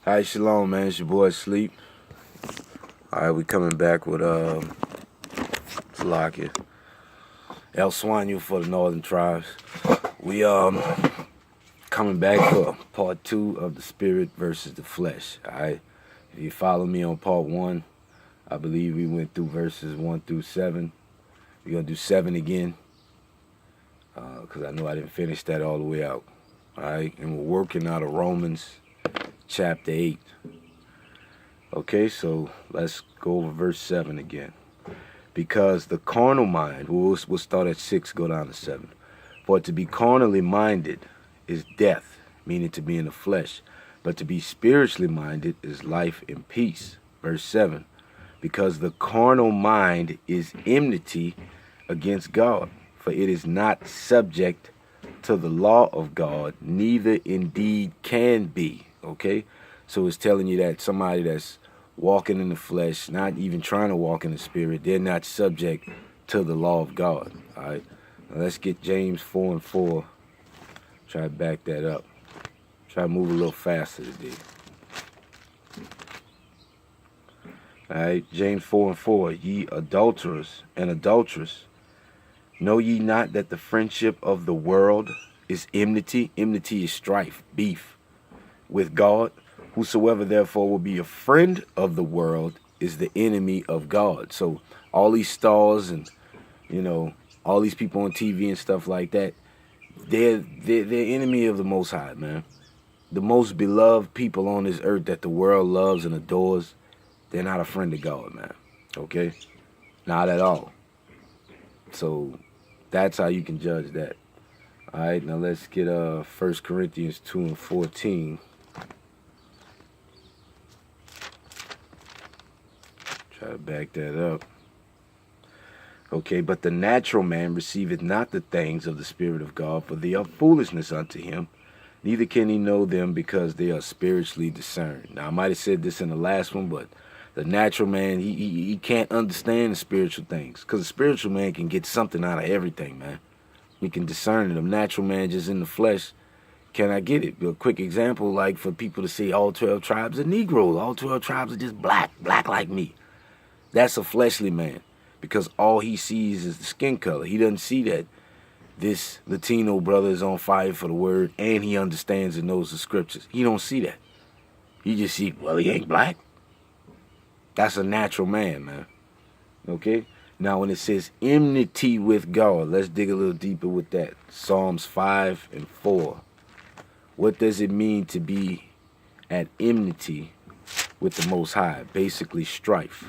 Hi, Shalom, man. It's your boy Sleep. Alright, we coming back with Salakia. El Sueño for the Northern Tribes. We coming back for part 2 of the spirit versus the flesh. Alright. If you follow me on part 1, I believe we went through verses 1 through 7. We're gonna do 7 again. Because I know I didn't finish that all the way out. Alright, and we're working out of Romans chapter 8. Okay, so let's go over verse 7 again. Because the carnal mind, we'll start at 6, go down to 7. For to be carnally minded is death, meaning to be in the flesh. But to be spiritually minded is life and peace. Verse 7. Because the carnal mind is enmity against God, for it is not subject to the law of God, neither indeed can be. Okay? So it's telling you that somebody that's walking in the flesh, not even trying to walk in the spirit, they're not subject to the law of God. All right, now let's get James 4 and 4. Try to back that up. Try to move a little faster today. All right, James 4 and 4. Ye adulterers and adulteress, know ye not that the friendship of the world is enmity? Enmity is strife, beef with God. Whosoever therefore will be a friend of the world is the enemy of God. So all these stars and, all these people on TV and stuff like that, they're enemy of the Most High, man. The most beloved people on this earth that the world loves and adores, they're not a friend of God, man. Okay? Not at all. So that's how you can judge that. All right, now let's get 1 Corinthians 2 and 14. Try to back that up. Okay, but the natural man receiveth not the things of the Spirit of God, for they are foolishness unto him. Neither can he know them, because they are spiritually discerned. Now, I might have said this in the last one, but the natural man, he can't understand the spiritual things, because the spiritual man can get something out of everything, man. He can discern it. The natural man just in the flesh cannot get it. A quick example, like for people to say all 12 tribes are Negroes, all 12 tribes are just black like me. That's a fleshly man, because all he sees is the skin color. He doesn't see that this Latino brother is on fire for the word and he understands and knows the scriptures. He don't see that. He just see, well, he ain't black. That's a natural man. Okay? Now, when it says enmity with God, let's dig a little deeper with that. Psalms 5 and 4. What does it mean to be at enmity with the Most High? Basically, strife.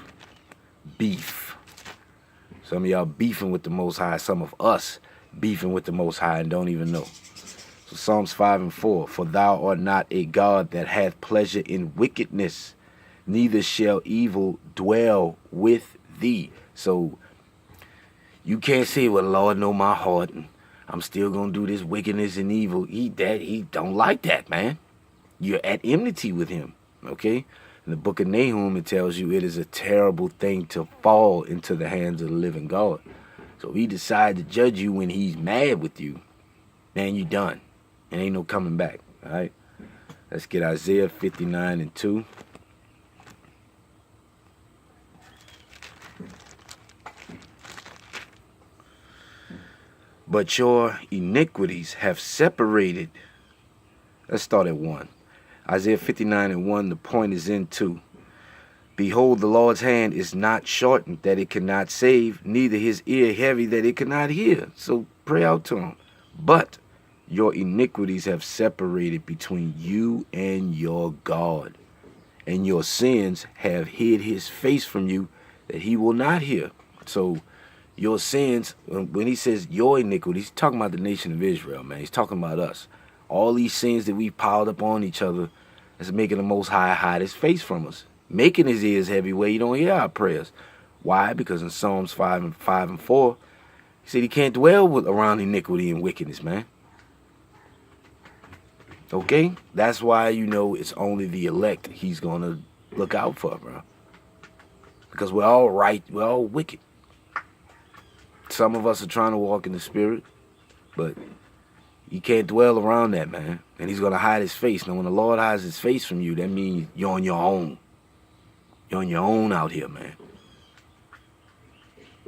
Beef. Some of y'all beefing with the Most High. Some of us beefing with the Most High and don't even know. So Psalms 5 and 4. For thou art not a God that hath pleasure in wickedness, neither shall evil dwell with thee. So you can't say, well, Lord know my heart, and I'm still gonna do this wickedness and evil. He don't like that, man. You're at enmity with him. Okay? In the book of Nahum, it tells you it is a terrible thing to fall into the hands of the living God. So if he decides to judge you when he's mad with you, man, you done. And ain't no coming back. All right? Let's get Isaiah 59 and 2. But your iniquities have separated. Let's start at 1. Isaiah 59 and 1, the point is in 2. Behold, the Lord's hand is not shortened that it cannot save, neither his ear heavy that it cannot hear. So pray out to him. But your iniquities have separated between you and your God, and your sins have hid his face from you that he will not hear. So your sins, when he says your iniquities, he's talking about the nation of Israel, man. He's talking about us. All these sins that we piled up on each other is making the Most High hide his face from us, making his ears heavy where you don't hear our prayers. Why? Because in Psalms 5 and 4, he said he can't dwell around iniquity and wickedness, man. Okay? That's why it's only the elect he's going to look out for, bro. Because we're all right, we're all wicked. Some of us are trying to walk in the spirit, but You can't dwell around that, man. And he's going to hide his face. Now, when the Lord hides his face from you, that means you're on your own. You're on your own out here, man.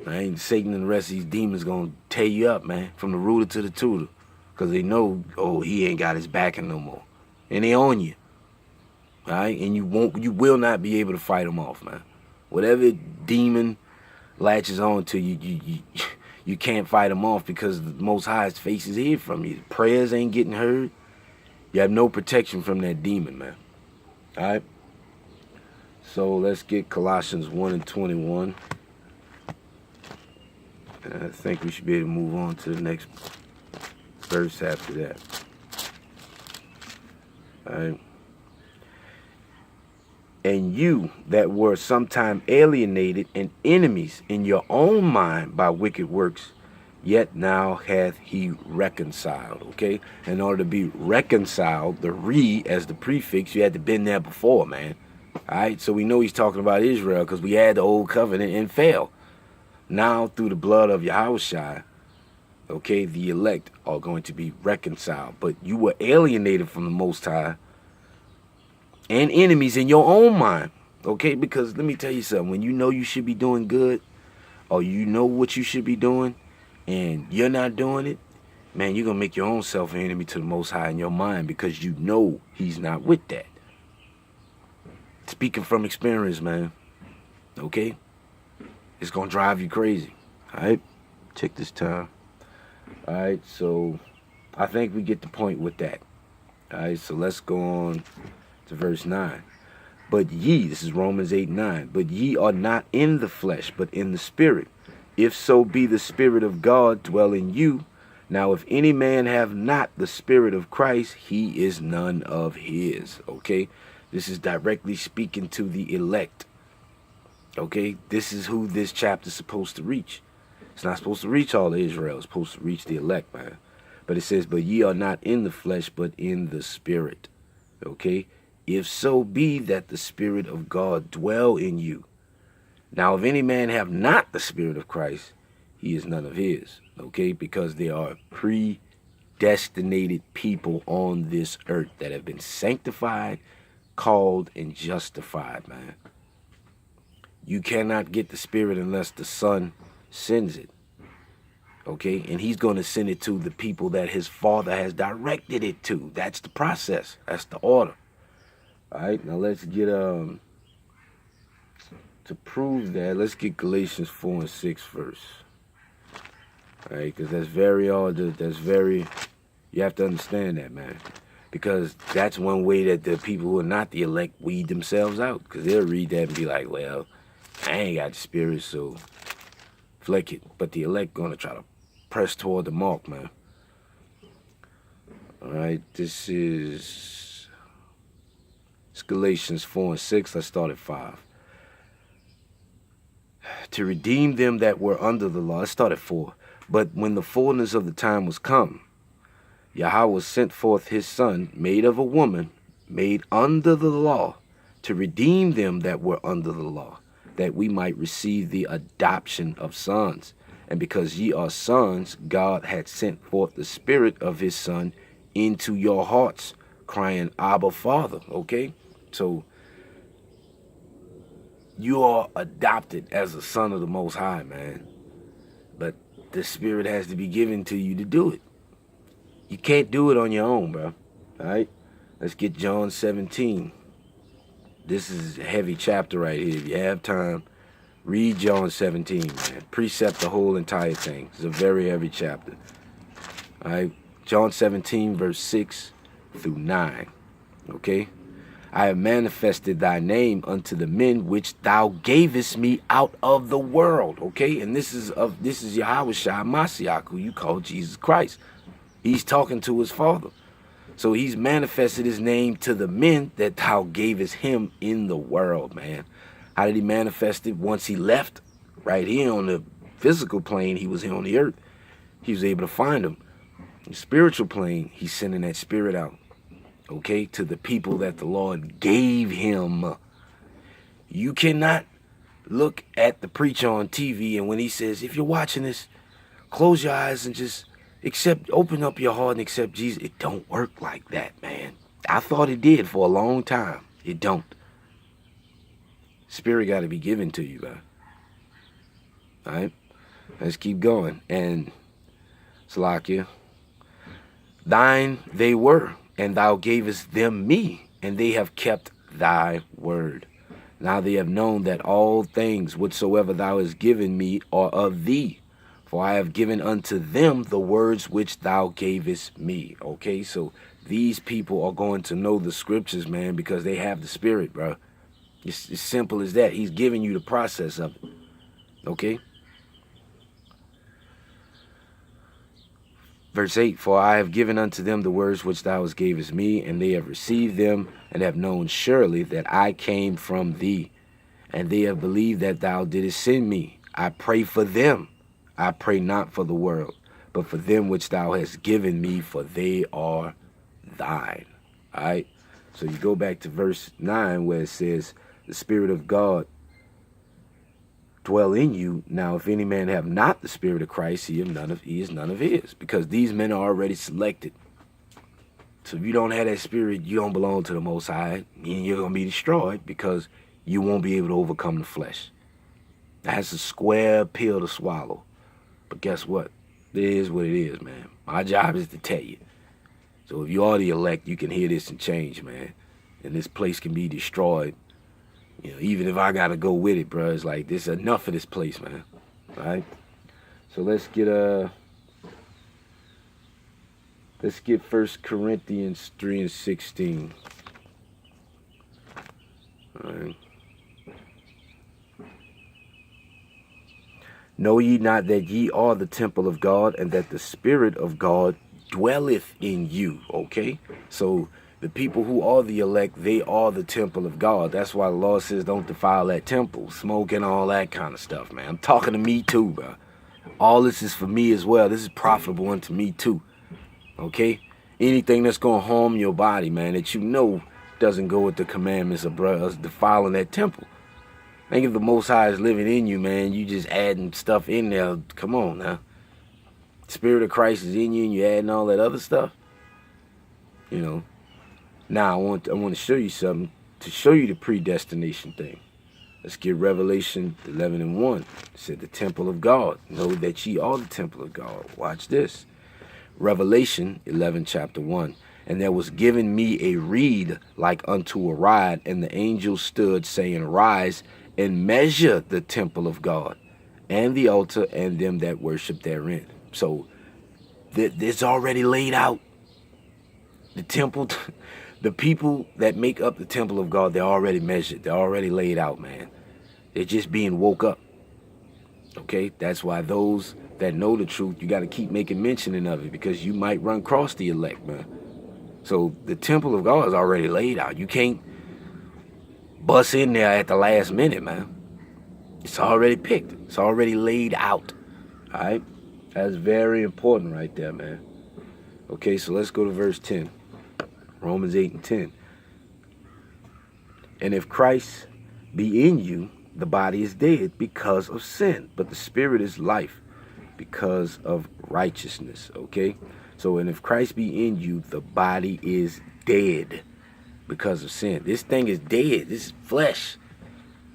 Right? Satan and the rest of these demons going to tear you up, man, from the rooter to the tutor. Because they know, oh, he ain't got his backing no more. And they on you. Right? And you will not be able to fight them off, man. Whatever demon latches on to you, you can't fight them off because the Most High's face is hid from you. Prayers ain't getting heard. You have no protection from that demon, man. All right? So let's get Colossians 1 and 21. And I think we should be able to move on to the next verse after that. All right? And you that were sometime alienated and enemies in your own mind by wicked works, yet now hath he reconciled. Okay? In order to be reconciled, the re as the prefix, you had to been there before, man. Alright? So we know he's talking about Israel because we had the old covenant and fell. Now through the blood of Yahushua, okay, the elect are going to be reconciled. But you were alienated from the Most High and enemies in your own mind, okay? Because let me tell you something. When you know you should be doing good, or you know what you should be doing, and you're not doing it, man, you're going to make your own self an enemy to the Most High in your mind because you know he's not with that. Speaking from experience, man, okay? It's going to drive you crazy, all right? Check this time. All right, so I think we get the point with that. All right, so let's go on to verse 9. But ye, this is Romans 8:9, but ye are not in the flesh, but in the spirit, if so be the Spirit of God dwell in you. Now if any man have not the Spirit of Christ, he is none of his. Okay, this is directly speaking to the elect. Okay, this is who this chapter is supposed to reach. It's not supposed to reach all of Israel. It's supposed to reach the elect, man. But it says, but ye are not in the flesh, but in the spirit. Okay, if so be that the Spirit of God dwell in you. Now, if any man have not the Spirit of Christ, he is none of his. Okay, because there are predestinated people on this earth that have been sanctified, called, and justified, man. You cannot get the Spirit unless the Son sends it. Okay, and he's going to send it to the people that his Father has directed it to. That's the process. That's the order. All right, now let's get to prove that, let's get Galatians 4 and 6 first. All right, because that's very you have to understand that, man. Because that's one way that the people who are not the elect weed themselves out. Because they'll read that and be like, well, I ain't got the Spirit, so flick it. But the elect going to try to press toward the mark, man. All right, this is Galatians 4 and 6. Let's start at 5. To redeem them that were under the law. Let's start at 4. But when the fullness of the time was come, Yahweh sent forth his Son, made of a woman, made under the law, to redeem them that were under the law, that we might receive the adoption of sons. And because ye are sons, God had sent forth the Spirit of his Son into your hearts, crying, Abba, Father. Okay? So, you are adopted as a son of the Most High, man. But the Spirit has to be given to you to do it. You can't do it on your own, bro. All right? Let's get John 17. This is a heavy chapter right here. If you have time, read John 17, man. Precept the whole entire thing. It's a very heavy chapter. All right? John 17, verse 6 through 9. Okay? I have manifested thy name unto the men which thou gavest me out of the world. Okay? And this is Yahushua Mashiach, who you call Jesus Christ. He's talking to his Father. So he's manifested his name to the men that thou gavest him in the world, man. How did he manifest it? Once he left right here on the physical plane, he was here on the earth. He was able to find him. The spiritual plane, he's sending that Spirit out. Okay, to the people that the Lord gave him. You cannot look at the preacher on TV and when he says, if you're watching this, close your eyes and just Open up your heart and accept Jesus. It don't work like that, man. I thought it did for a long time. It don't. Spirit got to be given to you, man. All right? Let's keep going. And Salakia, thine they were, and thou gavest them me, and they have kept thy word. Now they have known that all things whatsoever thou hast given me are of thee. For I have given unto them the words which thou gavest me. Okay, so these people are going to know the scriptures, man, because they have the Spirit, bro. It's as simple as that. He's giving you the process of it. Okay? Verse 8, for I have given unto them the words which thou gavest me, and they have received them, and have known surely that I came from thee. And they have believed that thou didst send me. I pray for them. I pray not for the world, but for them which thou hast given me, for they are thine. All right? So you go back to verse 9 where it says, the Spirit of God dwell in you. Now, if any man have not the Spirit of Christ, he is none of his, because these men are already selected. So if you don't have that Spirit, you don't belong to the Most High, and you're going to be destroyed because you won't be able to overcome the flesh. That's a square pill to swallow. But guess what? It is what it is, man. My job is to tell you. So if you are the elect, you can hear this and change, man. And this place can be destroyed. You know, even if I got to go with it, bro, it's like, this is enough of this place, man. All right? So let's get 1 Corinthians 3:16. All right. Know ye not that ye are the temple of God, and that the Spirit of God dwelleth in you? Okay? So the people who are the elect, they are the temple of God. That's why the Lord says don't defile that temple, smoke and all that kind of stuff, man. I'm talking to me too, bro. All this is for me as well. This is profitable unto me too. Okay? Anything that's going to harm your body, man, that you know doesn't go with the commandments of us defiling that temple. I think if the Most High is living in you, man, you just adding stuff in there. Come on now. Spirit of Christ is in you and you're adding all that other stuff. You know. Now, I want to show you something to show you the predestination thing. Let's get Revelation 11:1. It said the temple of God. Know that ye are the temple of God. Watch this. Revelation 11, chapter 1. And there was given me a reed like unto a rod, and the angel stood, saying, Rise and measure the temple of God, and the altar, and them that worship therein. So, it's already laid out. The temple, the people that make up the temple of God, they're already measured. They're already laid out, man. They're just being woke up. Okay? That's why those that know the truth, you got to keep making mentioning of it, because you might run across the elect, man. So the temple of God is already laid out. You can't bust in there at the last minute, man. It's already picked. It's already laid out. All right? That's very important right there, man. Okay, so let's go to verse 10. Romans 8:10. And if Christ be in you, the body is dead because of sin, but the spirit is life because of righteousness. Okay? So, and if Christ be in you, the body is dead because of sin. This thing is dead. This is flesh.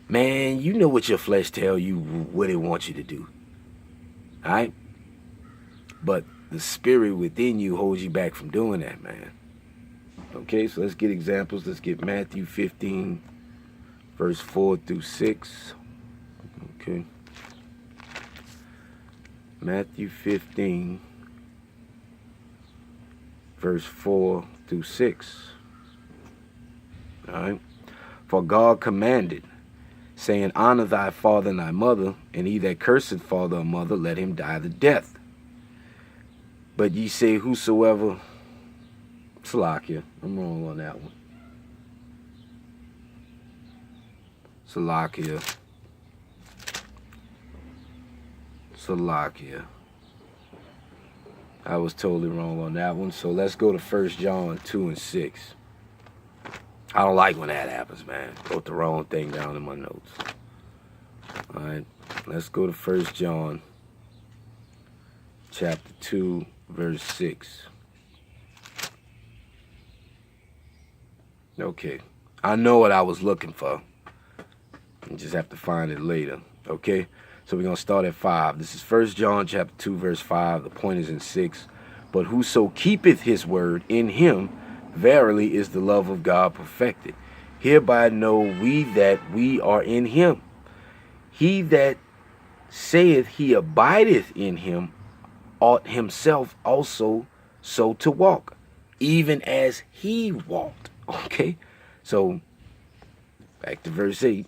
Man, you know what your flesh tell you, what it wants you to do. All right? But the spirit within you holds you back from doing that, man. Okay, so let's get examples. Let's get Matthew 15, verse 4 through 6. Okay. Matthew 15, verse 4 through 6. All right. For God commanded, saying, Honor thy father and thy mother, and he that curseth father or mother, let him die the death. But ye say, whosoever... Salakia, I'm wrong on that one. Salakia. I was totally wrong on that one. So let's go to 1 John 2 and 6. I don't like when that happens, man. Wrote the wrong thing down in my notes. All right, let's go to 1 John chapter 2, verse 6. Okay. I know what I was looking for. You just have to find it later. Okay? So we're going to start at 5. This is 1 John chapter 2, verse 5. The point is in 6. But whoso keepeth his word, in him verily is the love of God perfected. Hereby know we that we are in him. He that saith he abideth in him ought himself also so to walk, even as he walked. Okay? So, back to verse 8.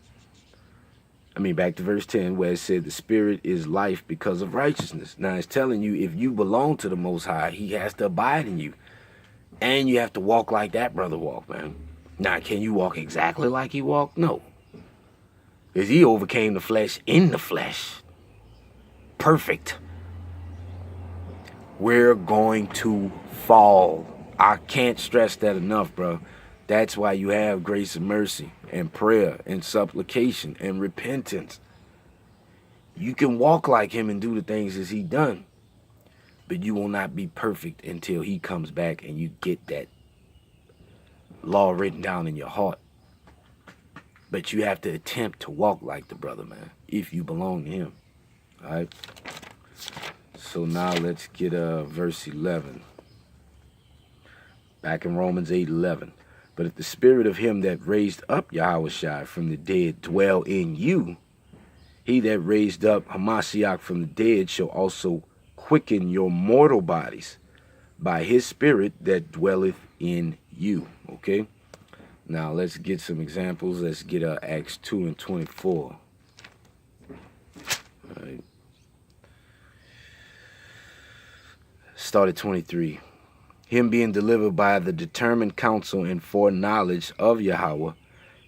Back to verse 10, where it said the spirit is life because of righteousness. Now, it's telling you if you belong to the Most High, he has to abide in you. And you have to walk like that brother walked, man. Now, can you walk exactly like he walked? No. Because he overcame the flesh in the flesh. Perfect. We're going to fall. I can't stress that enough, bro. That's why you have grace and mercy and prayer and supplication and repentance. You can walk like him and do the things as he done, but you will not be perfect until he comes back and you get that law written down in your heart. But you have to attempt to walk like the brother, man, if you belong to him. All right? So now let's get verse 11. Back in Romans 8:11. But if the spirit of him that raised up Yahushua from the dead dwell in you, he that raised up Hamashiach from the dead shall also quicken your mortal bodies by his spirit that dwelleth in you. Okay? Now let's get some examples. Let's get Acts 2 and 24. All right. Start at 23. Him being delivered by the determined counsel and foreknowledge of Yahweh,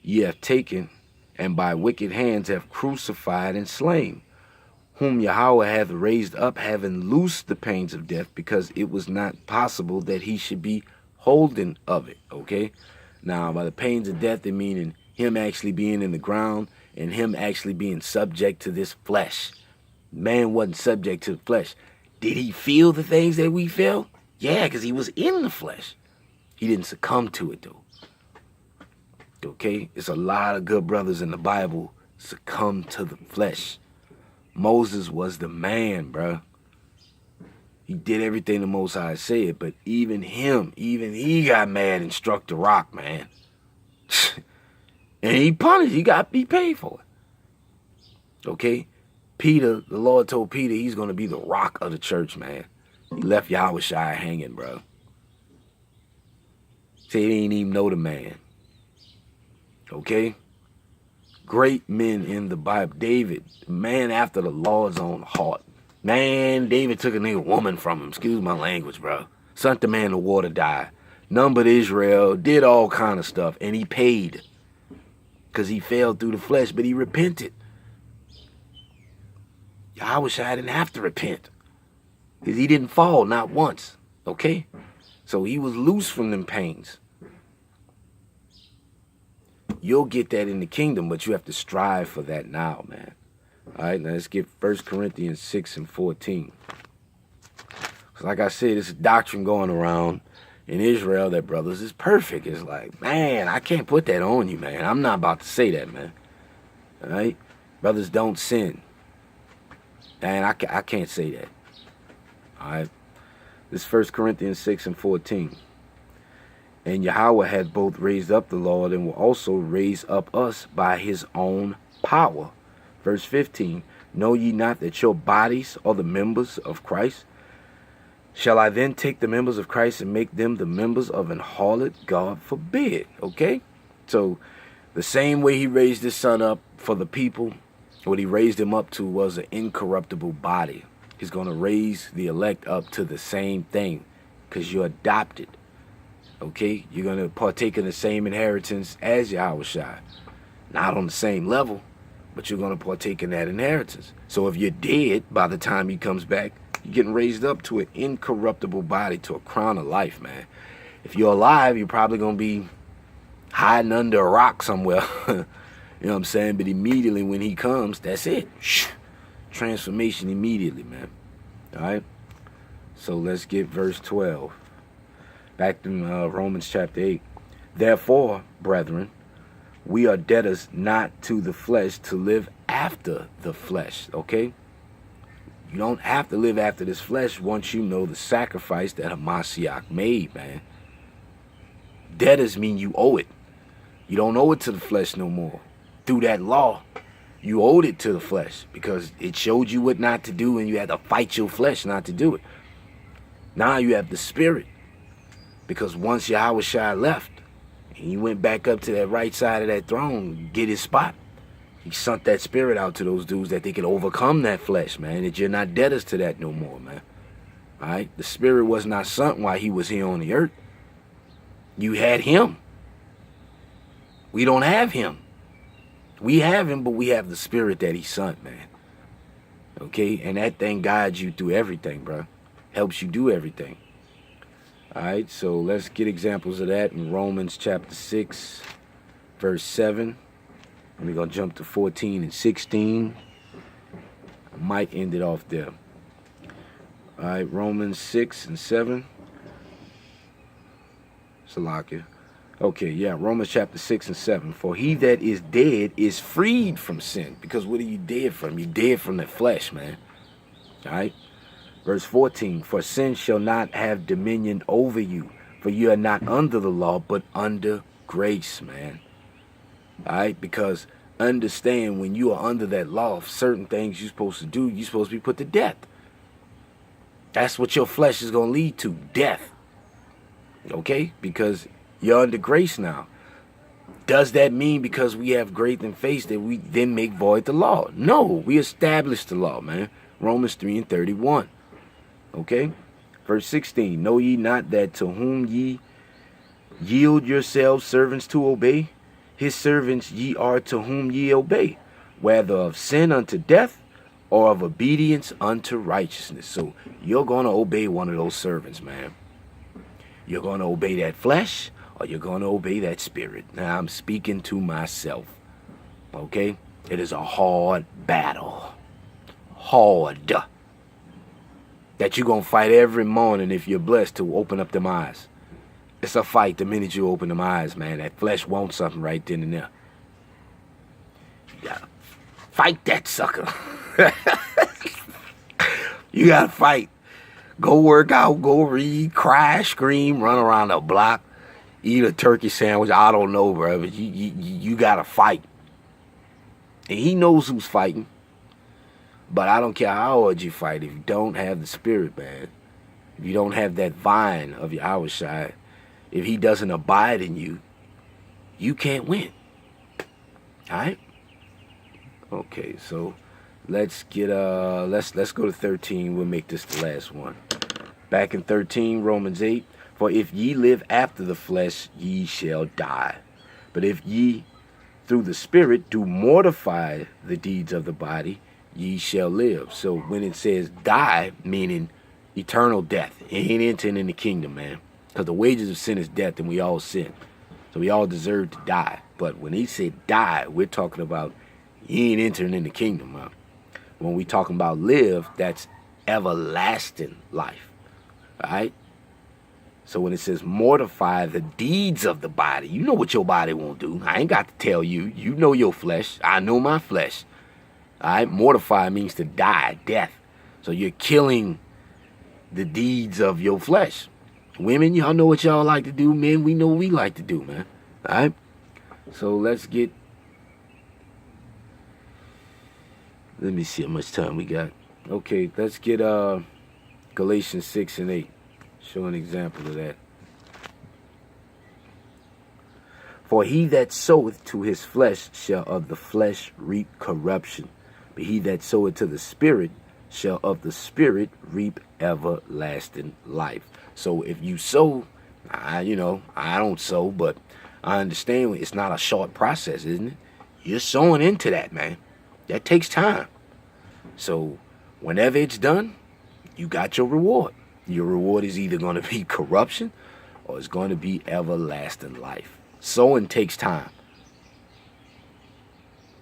ye have taken, and by wicked hands have crucified and slain, whom Yahweh hath raised up, having loosed the pains of death, because it was not possible that he should be holden of it. Okay? Now, by the pains of death, they mean him actually being in the ground and him actually being subject to this flesh. Man wasn't subject to the flesh. Did he feel the things that we feel? Yeah, because he was in the flesh. He didn't succumb to it, though. Okay? It's a lot of good brothers in the Bible succumb to the flesh. Moses was the man, bruh. He did everything the Most High said, but even he got mad and struck the rock, man. And he punished. He paid for it. Okay? Peter, the Lord told Peter he's going to be the rock of the church, man. He left Yahushua hanging, bro. Say he didn't even know the man. Okay? Great men in the Bible. David, man after the Lord's own heart. Man, David took a nigga woman from him. Excuse my language, bro. Sent the man to water die. Numbered Israel. Did all kind of stuff. And he paid. Because he fell through the flesh. But he repented. Yahushua didn't have to repent. Because he didn't fall, not once. Okay? So he was loose from them pains. You'll get that in the kingdom, but you have to strive for that now, man. All right, now let's get 1 Corinthians 6 and 14. Like I said, it's a doctrine going around in Israel that brothers is perfect. It's like, man, I can't put that on you, man. I'm not about to say that, man. All right? Brothers don't sin. And I can't say that. All right? This is 1 Corinthians 6 and 14. And Yahweh hath both raised up the Lord and will also raise up us by his own power. Verse 15. Know ye not that your bodies are the members of Christ? Shall I then take the members of Christ and make them the members of an harlot? God forbid. Okay? So the same way he raised his son up for the people, what he raised him up to was an incorruptible body. He's going to raise the elect up to the same thing because you're adopted. Okay? You're going to partake in the same inheritance as Yahushua. Not on the same level, but you're going to partake in that inheritance. So if you're dead by the time he comes back, you're getting raised up to an incorruptible body, to a crown of life, man. If you're alive, you're probably going to be hiding under a rock somewhere. You know what I'm saying? But immediately when he comes, that's it. Transformation immediately, man. All right? So let's get verse 12. Back to Romans chapter 8. Therefore, brethren, we are debtors not to the flesh to live after the flesh. Okay? You don't have to live after this flesh once you know the sacrifice that Hamashiach made, man. Debtors mean you owe it. You don't owe it to the flesh no more. Through that law, you owed it to the flesh because it showed you what not to do and you had to fight your flesh not to do it. Now you have the spirit because once Yahushua left and he went back up to that right side of that throne, get his spot, he sent that spirit out to those dudes that they could overcome that flesh, man, that you're not debtors to that no more, man. All right? The spirit was not sent while he was here on the earth. You had him. We don't have him. We have him, but we have the spirit that he sent, man. Okay? And that thing guides you through everything, bro. Helps you do everything. All right? So let's get examples of that in Romans chapter 6, verse 7. And we're going to jump to 14 and 16. I might end it off there. All right, Romans 6 and 7. Salakia. Okay, yeah, Romans chapter 6 and 7. For he that is dead is freed from sin. Because what are you dead from? You're dead from the flesh, man. All right? Verse 14. For sin shall not have dominion over you. For you are not under the law, but under grace, man. All right? Because understand when you are under that law, certain things you're supposed to do, you're supposed to be put to death. That's what your flesh is going to lead to, death. Okay? Because you're under grace now. Does that mean because we have grace and faith that we then make void the law? No, we established the law, man. Romans 3 and 31. Okay? Verse 16. Know ye not that to whom ye yield yourselves servants to obey, his servants ye are to whom ye obey, whether of sin unto death or of obedience unto righteousness. So you're going to obey one of those servants, man. You're going to obey that flesh or you're going to obey that spirit. Now, I'm speaking to myself. Okay? It is a hard battle. Hard. That you're going to fight every morning if you're blessed to open up them eyes. It's a fight the minute you open them eyes, man. That flesh wants something right then and there. You gotta fight that sucker. You gotta fight. Go work out, go read, cry, scream, run around the block, eat a turkey sandwich. I don't know, bro. But you gotta fight. And he knows who's fighting. But I don't care how hard you fight if you don't have the spirit, man. If you don't have that vine of your Yahushua, if he doesn't abide in you, you can't win. Alright? Okay, so let's get let's go to 13. We'll make this the last one. Back in 13, Romans 8. For if ye live after the flesh, ye shall die. But if ye through the spirit do mortify the deeds of the body, ye shall live. So when it says die, meaning eternal death, it ain't entering in the kingdom, man. Because the wages of sin is death, and we all sin. So we all deserve to die. But when he said die, we're talking about you ain't entering in the kingdom, man. When we talking about live, that's everlasting life. All right? So when it says mortify the deeds of the body, you know what your body won't do. I ain't got to tell you. You know your flesh. I know my flesh. All right? Mortify means to die, death. So you're killing the deeds of your flesh. Women, y'all know what y'all like to do. Men, we know what we like to do, man. All right? So let's get... Let me see how much time we got. Okay, let's get Galatians 6 and 8. Show an example of that. For he that soweth to his flesh shall of the flesh reap corruption. But he that soweth to the Spirit shall of the Spirit reap everlasting life. So if you sow, I don't sow, but I understand it's not a short process, isn't it? You're sowing into that, man. That takes time. So whenever it's done, you got your reward. Your reward is either going to be corruption or it's going to be everlasting life. Sowing takes time.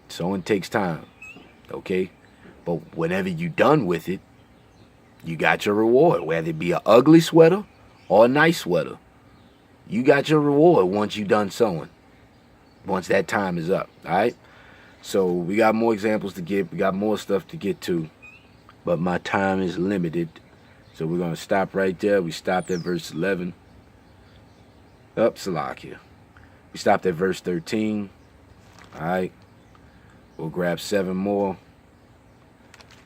Sowing takes time. Okay? But whenever you're done with it, you got your reward, whether it be an ugly sweater or a nice sweater. You got your reward once you done sowing. Once that time is up, all right? So we got more examples to give. We got more stuff to get to, but my time is limited. So we're going to stop right there. We stopped at verse 11. Salakia. We stopped at verse 13. All right. We'll grab 7 more.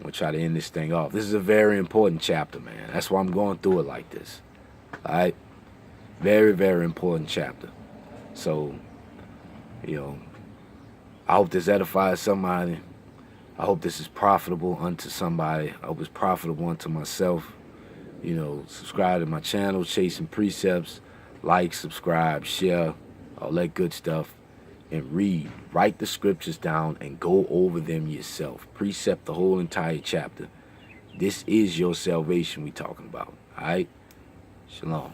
We'll try to end this thing off. This is a very important chapter, man. That's why I'm going through it like this. All right. Very, very important chapter. So, I hope this edifies somebody. I hope this is profitable unto somebody. I hope it's profitable unto myself. Subscribe to my channel, Chasing Precepts. Like, subscribe, share, all that good stuff. And read. Write the scriptures down and go over them yourself. Precept the whole entire chapter. This is your salvation we talking about. All right? Shalom.